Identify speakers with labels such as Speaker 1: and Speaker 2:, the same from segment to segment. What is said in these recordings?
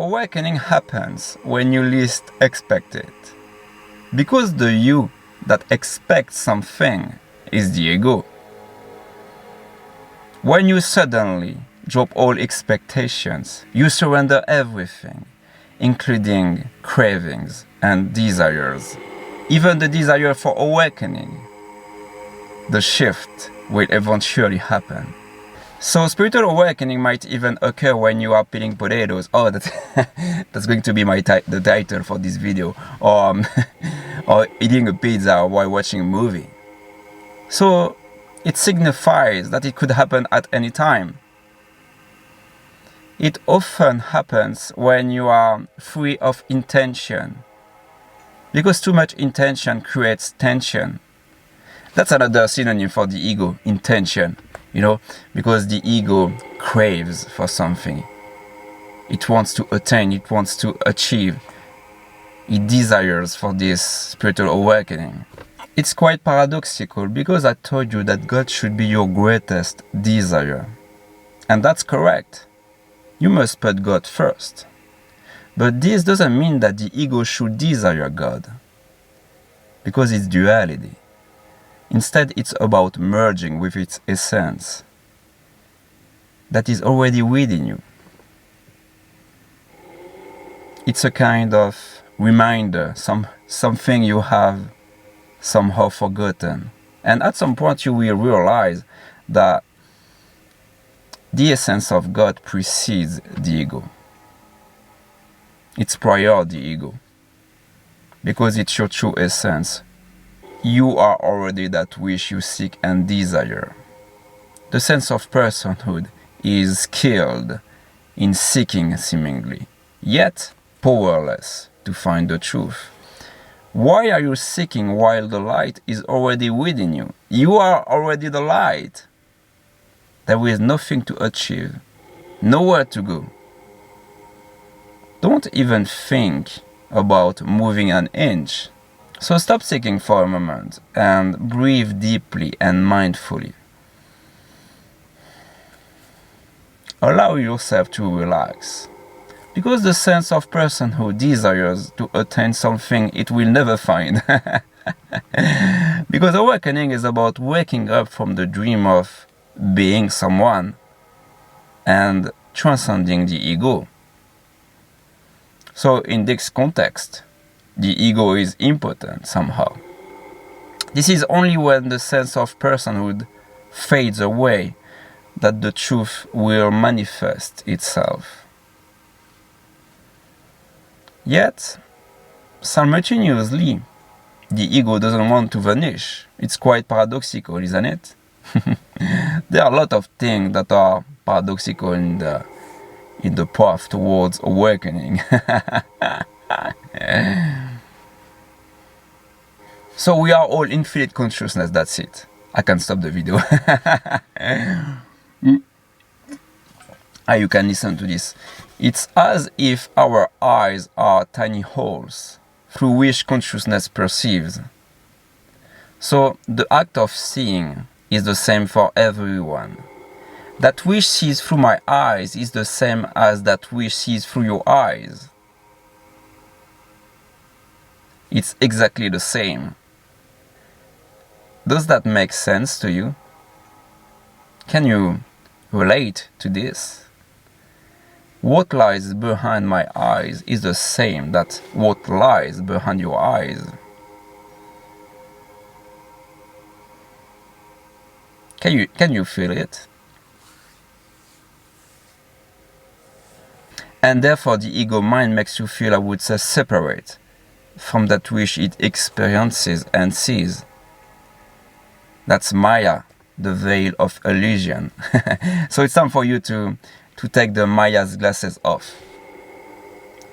Speaker 1: Awakening happens when you least expect it. Because the you that expects something is the ego. When you suddenly drop all expectations, you surrender everything, including cravings and desires, even the desire for awakening. The shift will eventually happen. So spiritual awakening might even occur when you are peeling potatoes. Oh, that's going to be the title for this video. Or eating a pizza while watching a movie. So it signifies that it could happen at any time. It often happens when you are free of intention. Because too much intention creates tension. That's another synonym for the ego, intention. Because the ego craves for something. It wants to attain, it wants to achieve. It desires for this spiritual awakening. It's quite paradoxical because I told you that God should be your greatest desire. And that's correct. You must put God first. But this doesn't mean that the ego should desire God. Because it's duality. Instead, it's about merging with its essence that is already within you. It's a kind of reminder, something you have somehow forgotten. And at some point you will realize that the essence of God precedes the ego. It's prior the ego. Because it's your true essence. You are already that wish you seek and desire. The sense of personhood is skilled in seeking seemingly, yet powerless to find the truth. Why are you seeking while the light is already within you? You are already the light. There is nothing to achieve, nowhere to go. Don't even think about moving an inch. So stop seeking for a moment and breathe deeply and mindfully. Allow yourself to relax. Because the sense of person who desires to attain something it will never find. Because awakening is about waking up from the dream of being someone and transcending the ego. So in this context, the ego is impotent somehow. This is only when the sense of personhood fades away that the truth will manifest itself. Yet, simultaneously, the ego doesn't want to vanish. It's quite paradoxical, isn't it? There are a lot of things that are paradoxical in the path towards awakening. So we are all infinite consciousness, that's it. I can stop the video. You can listen to this. It's as if our eyes are tiny holes through which consciousness perceives. So the act of seeing is the same for everyone. That which sees through my eyes is the same as that which sees through your eyes. It's exactly the same. Does that make sense to you? Can you relate to this? What lies behind my eyes is the same that what lies behind your eyes. Can you feel it? And therefore the ego mind makes you feel, I would say, separate from that which it experiences and sees. That's Maya, the veil of illusion. So it's time for you to take the Maya's glasses off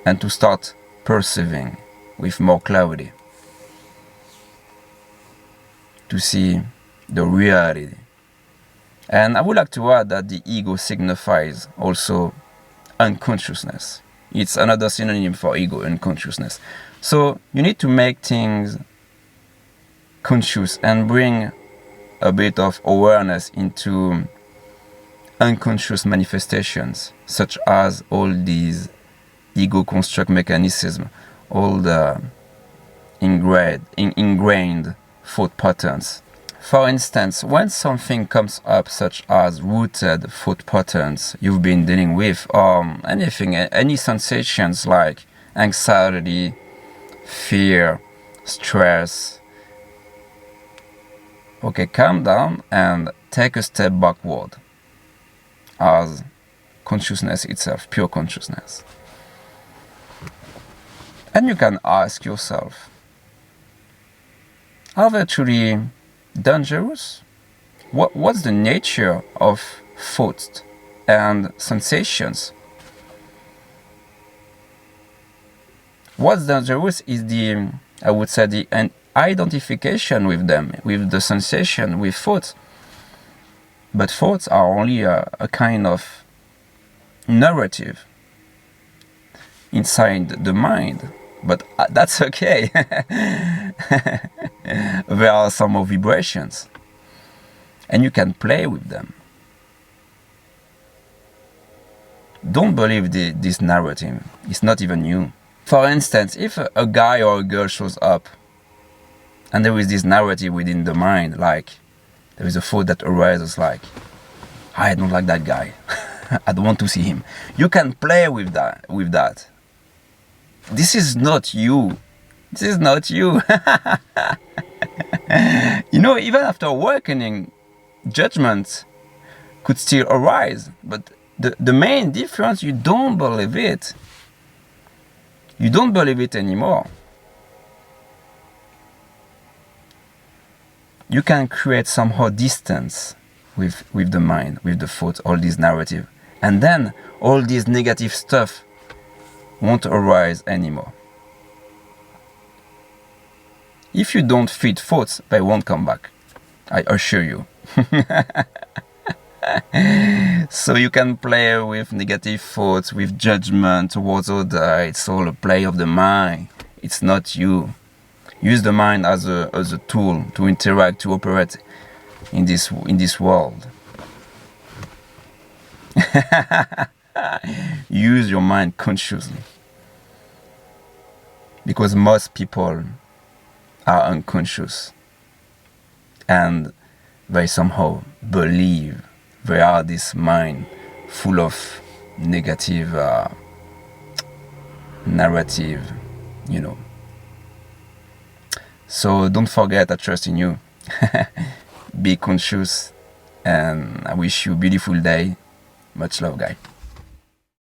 Speaker 1: and to start perceiving with more clarity, to see the reality. And I would like to add that the ego signifies also unconsciousness. It's another synonym for ego, unconsciousness. So you need to make things conscious and bring a bit of awareness into unconscious manifestations, such as all these ego construct mechanism, all the ingrained thought patterns. For instance, when something comes up such as rooted thought patterns you've been dealing with, or anything, any sensations like anxiety, fear, stress, okay, calm down and take a step backward as consciousness itself, pure consciousness. And you can ask yourself, are they truly dangerous? What's the nature of thoughts and sensations? What's dangerous is the, I would say, the identification with them, with the sensation, with thoughts. But thoughts are only a kind of narrative inside the mind. But that's okay. There are some vibrations, and you can play with them. Don't believe this narrative. It's not even you. For instance, if a guy or a girl shows up, and there is this narrative within the mind, like there is a thought that arises like, I don't like that guy. I don't want to see him. You can play with that. This is not you. This is not you. You know, even after awakening, judgment could still arise. But the main difference, you don't believe it. You don't believe it anymore. You can create somehow distance with the mind, with the thoughts, all this narrative. And then all this negative stuff won't arise anymore. If you don't feed thoughts, they won't come back. I assure you. So you can play with negative thoughts, with judgment towards others. It's all a play of the mind. It's not you. Use the mind as a tool to interact, to operate in this world. Use your mind consciously. Because most people are unconscious. And they somehow believe they are this mind full of negative narrative, you know. So don't forget, I trust in you. Be conscious, and I wish you a beautiful day. Much love, guys.